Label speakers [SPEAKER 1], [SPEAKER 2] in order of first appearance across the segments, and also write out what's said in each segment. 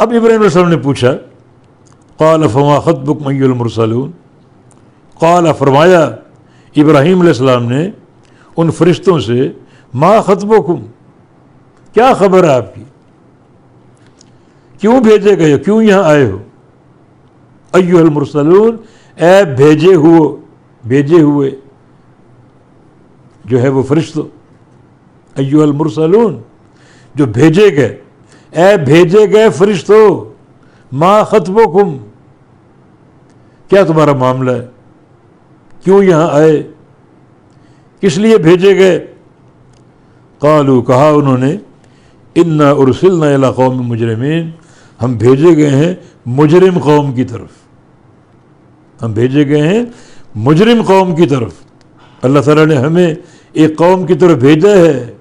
[SPEAKER 1] اب ابراہیم علیہ السلام نے پوچھا قال فما خطبکم ایھا المرسلون، قال فرمایا ابراہیم علیہ السلام نے ان فرشتوں سے ما خطبکم، کیا خبر ہے آپ کی، کیوں بھیجے گئے ہو، کیوں یہاں آئے ہو، ایھا المرسلون اے بھیجے ہوئے جو ہے وہ فرشتوں، ایھا المرسلون جو بھیجے گئے، اے بھیجے گئے فرشتوں، ما خطبکم کیا تمہارا معاملہ ہے، کیوں یہاں آئے، کس لیے بھیجے گئے، قالوا کہا انہوں نے انا ارسلنا الی قوم مجرمین، ہم بھیجے گئے ہیں مجرم قوم کی طرف، ہم بھیجے گئے ہیں مجرم قوم کی طرف۔ اللہ تعالیٰ نے ہمیں ایک قوم کی طرف بھیجا ہے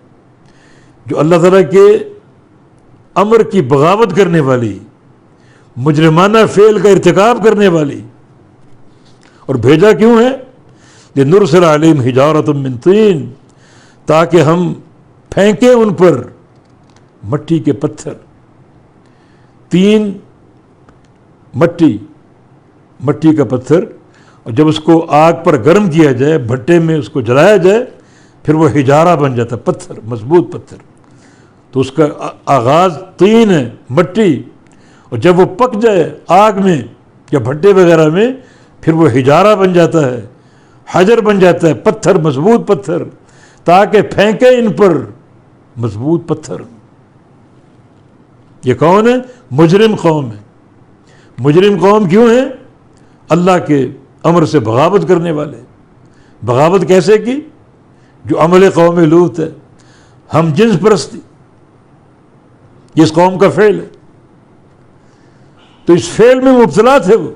[SPEAKER 1] جو اللہ تعالیٰ کے امر کی بغاوت کرنے والی، مجرمانہ فعل کا ارتکاب کرنے والی، اور بھیجا کیوں ہے، لنرسل علیہم حجارۃ من طین، تاکہ ہم پھینکیں ان پر مٹی کے پتھر، تین مٹی کا پتھر، اور جب اس کو آگ پر گرم کیا جائے، بھٹے میں اس کو جلایا جائے، پھر وہ حجارہ بن جاتا ہے، پتھر، مضبوط پتھر، تو اس کا آغاز طین ہے، مٹی، اور جب وہ پک جائے آگ میں یا بھٹے وغیرہ میں، پھر وہ حجارہ بن جاتا ہے، حجر بن جاتا ہے، پتھر، مضبوط پتھر، تاکہ پھینکے ان پر مضبوط پتھر۔ یہ کون ہے؟ مجرم قوم ہے۔ مجرم قوم کیوں ہے؟ اللہ کے امر سے بغاوت کرنے والے۔ بغاوت کیسے کی؟ جو عمل قوم لوط ہے، ہم جنس پرستی، یہ اس قوم کا فعل ہے، تو اس فعل میں مبتلا تھے وہ،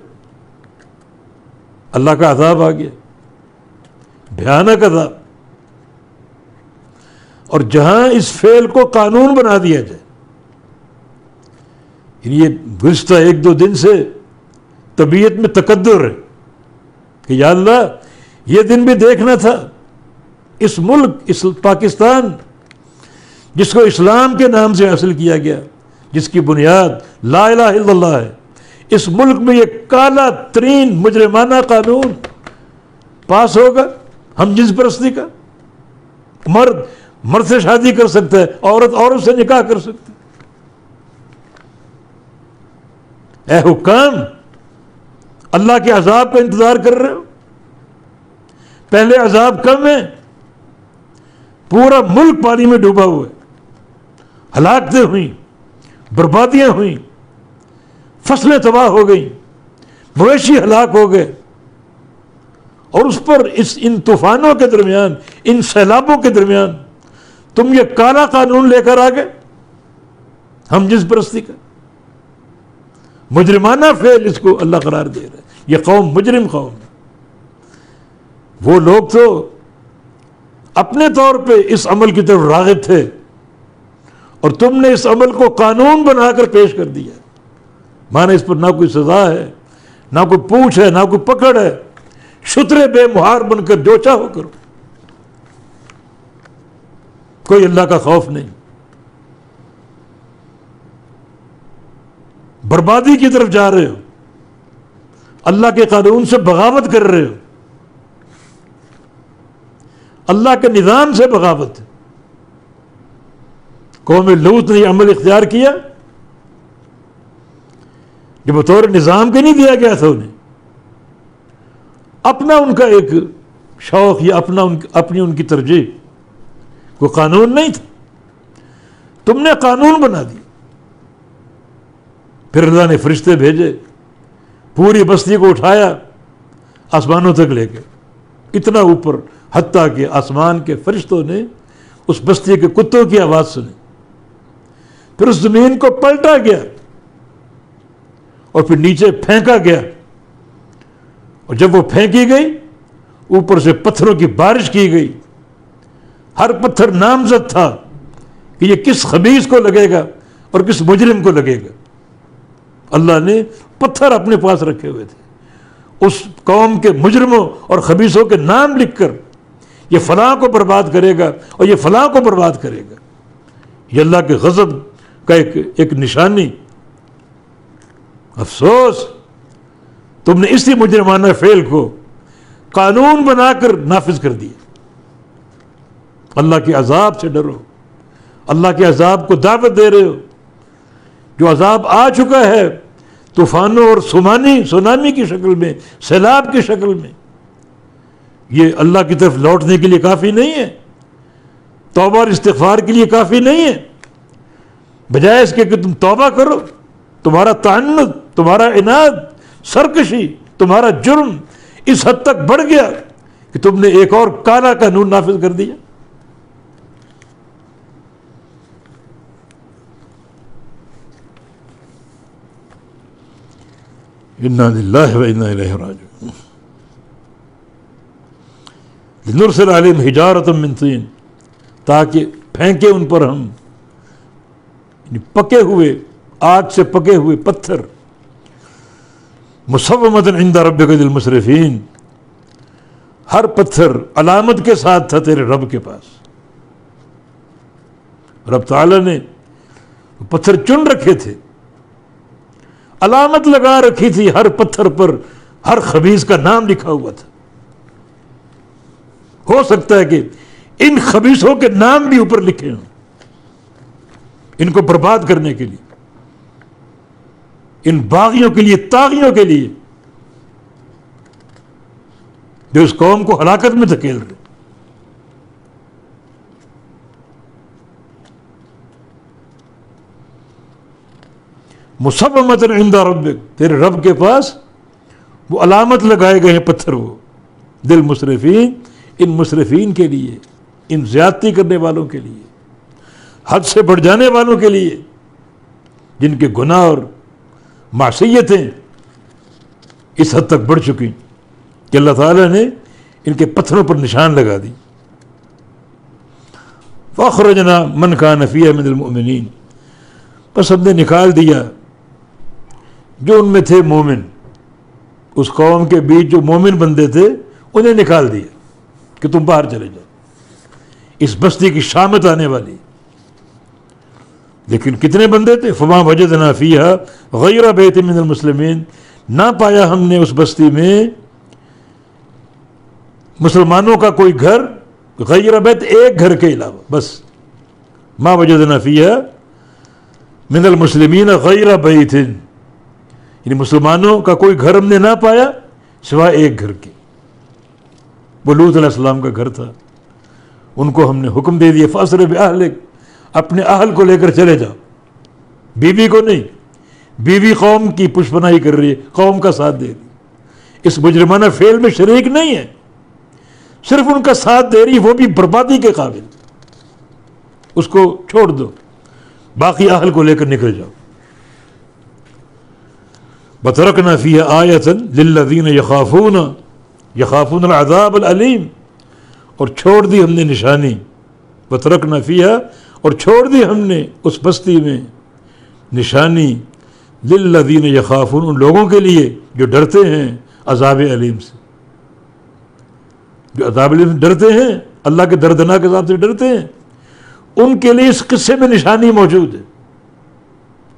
[SPEAKER 1] اللہ کا عذاب آ گیا، بھیانک عذاب۔ اور جہاں اس فعل کو قانون بنا دیا جائے، یہ گزشتہ ایک دو دن سے طبیعت میں تقدر ہے کہ یا اللہ یہ دن بھی دیکھنا تھا، اس ملک، اس پاکستان جس کو اسلام کے نام سے حاصل کیا گیا، جس کی بنیاد لا الہ الا اللہ ہے، اس ملک میں یہ کالا ترین مجرمانہ قانون پاس ہوگا ہم جنس پرستی کا۔ مرد سے شادی کر سکتا ہے، عورت سے نکاح کر سکتی ہے۔ اے حکام، اللہ کے عذاب کا انتظار کر رہے ہو؟ پہلے عذاب کم ہے، پورا ملک پانی میں ڈوبا ہوا ہے، ہلاکتیں ہوئیں، بربادیاں ہوئیں، فصلیں تباہ ہو گئیں، مویشی ہلاک ہو گئے، اور اس پر ان طوفانوں کے درمیان، ان سیلابوں کے درمیان تم یہ کالا قانون لے کر آ گئے ہم جنس پرستی کا۔ مجرمانہ فعل اس کو اللہ قرار دے رہا ہے۔ یہ قوم مجرم قوم ہے۔ وہ لوگ تو اپنے طور پہ اس عمل کی طرف راغب تھے، اور تم نے اس عمل کو قانون بنا کر پیش کر دیا، مانا اس پر نہ کوئی سزا ہے، نہ کوئی پوچھ ہے، نہ کوئی پکڑ ہے، شترے بے مہار بن کر جو چاہو کرو، کوئی اللہ کا خوف نہیں، بربادی کی طرف جا رہے ہو، اللہ کے قانون سے بغاوت کر رہے ہو، اللہ کے نظام سے بغاوت۔ قوم لوط نے یہ عمل اختیار کیا جو بطور نظام کے نہیں دیا گیا تھا انہیں، اپنا ان کا ایک شوق یا اپنی ان کی ترجیح، کوئی قانون نہیں تھا، تم نے قانون بنا دیا۔ پھر اللہ نے فرشتے بھیجے، پوری بستی کو اٹھایا، آسمانوں تک لے گئے، اتنا اوپر، حتیٰ کہ آسمان کے فرشتوں نے اس بستی کے کتوں کی آواز سنی، پھر اس زمین کو پلٹا گیا اور پھر نیچے پھینکا گیا، اور جب وہ پھینکی گئی اوپر سے پتھروں کی بارش کی گئی، ہر پتھر نامزد تھا کہ یہ کس خبیث کو لگے گا اور کس مجرم کو لگے گا۔ اللہ نے پتھر اپنے پاس رکھے ہوئے تھے، اس قوم کے مجرموں اور خبیثوں کے نام لکھ کر یہ فلاں کو برباد کرے گا اور یہ فلاں کو برباد کرے گا۔ یہ اللہ کے غضب کا ایک نشانی افسوس تم نے اسی مجرمانہ فعل کو قانون بنا کر نافذ کر دیا. اللہ کے عذاب سے ڈرو، اللہ کے عذاب کو دعوت دے رہے ہو. جو عذاب آ چکا ہے طوفانوں اور سونامی کی شکل میں، سیلاب کی شکل میں، یہ اللہ کی طرف لوٹنے کے لیے کافی نہیں ہے، توبہ اور استغفار کے لیے کافی نہیں ہے. بجائے اس کے کہ تم توبہ کرو، تمہارا تعنت، تمہارا عناد، سرکشی، تمہارا جرم اس حد تک بڑھ گیا کہ تم نے ایک اور کالا قانون نافذ کر دیا. انا للہ و انا الیہ راجعون. لنرسل علیہم حجارۃ من طین، تاکہ پھینکے ان پر ہم پکے ہوئے، آگ سے پکے ہوئے پتھر. مسومۃ عند ربک للمسرفین، ہر پتھر علامت کے ساتھ تھا تیرے رب کے پاس. رب تعالی نے پتھر چن رکھے تھے، علامت لگا رکھی تھی ہر پتھر پر، ہر خبیث کا نام لکھا ہوا تھا. ہو سکتا ہے کہ ان خبیثوں کے نام بھی اوپر لکھے ہوں، ان کو برباد کرنے کے لیے، ان باغیوں کے لیے، طاغیوں کے لیے جو اس قوم کو ہلاکت میں دھکیل رہے. مسومۃ عند ربک، تیرے رب کے پاس وہ علامت لگائے گئے ہیں پتھر، وہ دل مسرفین، ان مسرفین کے لیے، ان زیادتی کرنے والوں کے لیے، حد سے بڑھ جانے والوں کے لیے، جن کے گناہ اور معصیتیں اس حد تک بڑھ چکی کہ اللہ تعالیٰ نے ان کے پتھروں پر نشان لگا دی. فاخرجنا من کان فیہا من المؤمنین، بس ہم نے نکال دیا جو ان میں تھے مومن، اس قوم کے بیچ جو مومن بندے تھے انہیں نکال دیا کہ تم باہر چلے جاؤ، اس بستی کی شامت آنے والی. لیکن کتنے بندے تھے؟ فما وجدنا فیہا غیر بیت من المسلمین، نہ پایا ہم نے اس بستی میں مسلمانوں کا کوئی گھر، غیر بیت، ایک گھر کے علاوہ، بس. ما وجدنا فیہا من المسلمین غیر بیت، یعنی مسلمانوں کا کوئی گھر ہم نے نہ پایا سوائے ایک گھر کے. وہ لوط علیہ السلام کا گھر تھا. ان کو ہم نے حکم دے دیا فاسر باہلک، اپنے اہل کو لے کر چلے جاؤ، بیوی کو نہیں. بیوی قوم کی پشپناہی کر رہی ہے، قوم کا ساتھ دے رہی، اس مجرمانہ فعل میں شریک نہیں ہے، صرف ان کا ساتھ دے رہی، وہ بھی بربادی کے قابل. اس کو چھوڑ دو، باقی اہل کو لے کر نکل جاؤ. وَتَرَكْنَا فِيهَا آیَةً لِلَّذِينَ يَخَافُونَ الْعَذَابَ الْأَلِيمَ، اور چھوڑ دی ہم نے نشانی. وَتَرَكْنَا فِيهَا، اور چھوڑ دی ہم نے اس بستی میں نشانی، لِلَّذِينَ يَخَافُونَ، ان لوگوں کے لیے جو ڈرتے ہیں عذاب علیم سے، جو عذاب علیم سے ڈرتے ہیں، اللہ کے دردناک عذاب سے ڈرتے ہیں، ان کے لیے اس قصے میں نشانی موجود ہے.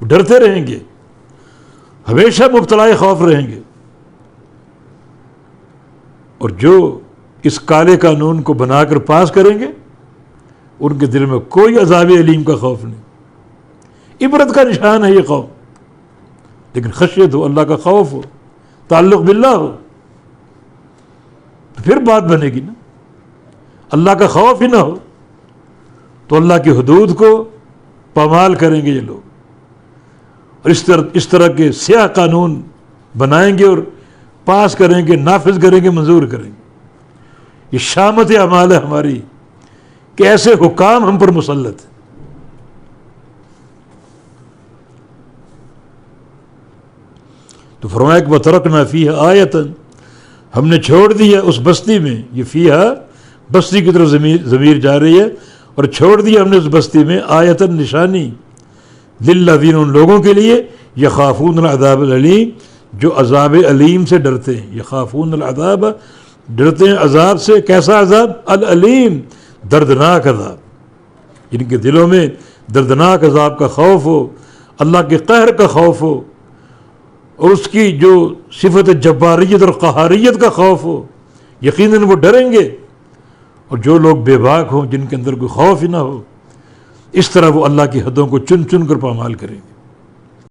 [SPEAKER 1] وہ ڈرتے رہیں گے، ہمیشہ مبتلا خوف رہیں گے. اور جو اس کالے قانون کو بنا کر پاس کریں گے ان کے دل میں کوئی عذاب علیم کا خوف نہیں. عبرت کا نشان ہے یہ قوم، لیکن خشیت ہو، اللہ کا خوف ہو، تعلق باللہ ہو، تو پھر بات بنے گی نا. اللہ کا خوف ہی نہ ہو تو اللہ کی حدود کو پامال کریں گے یہ لوگ، اور اس طرح کے سیاہ قانون بنائیں گے اور پاس کریں گے، نافذ کریں گے، منظور کریں گے. یہ شامت اعمال ہے ہماری کہ ایسے حکام ہم پر مسلط ہیں. تو فرمایا کہ وَتَرَكْنَا فِيهَا آیَةً، ہم نے چھوڑ دیا اس بستی میں، یہ فیہا بستی کی طرف ضمیر جا رہی ہے، اور چھوڑ دیا ہم نے اس بستی میں آیتاً نشانی، للذین، ان لوگوں کے لیے، یخافون العذاب العلیم، جو عذاب علیم سے ڈرتے ہیں. یخافون العذاب، ڈرتے ہیں عذاب سے. کیسا عذاب؟ العلیم، دردناک عذاب. جن کے دلوں میں دردناک عذاب کا خوف ہو، اللہ کے قہر کا خوف ہو، اور اس کی جو صفت جباریت اور قہاریت کا خوف ہو، یقیناً وہ ڈریں گے. اور جو لوگ بے باک ہوں، جن کے اندر کوئی خوف ہی نہ ہو، اس طرح وہ اللہ کی حدوں کو چن چن کر پامال کریں گے.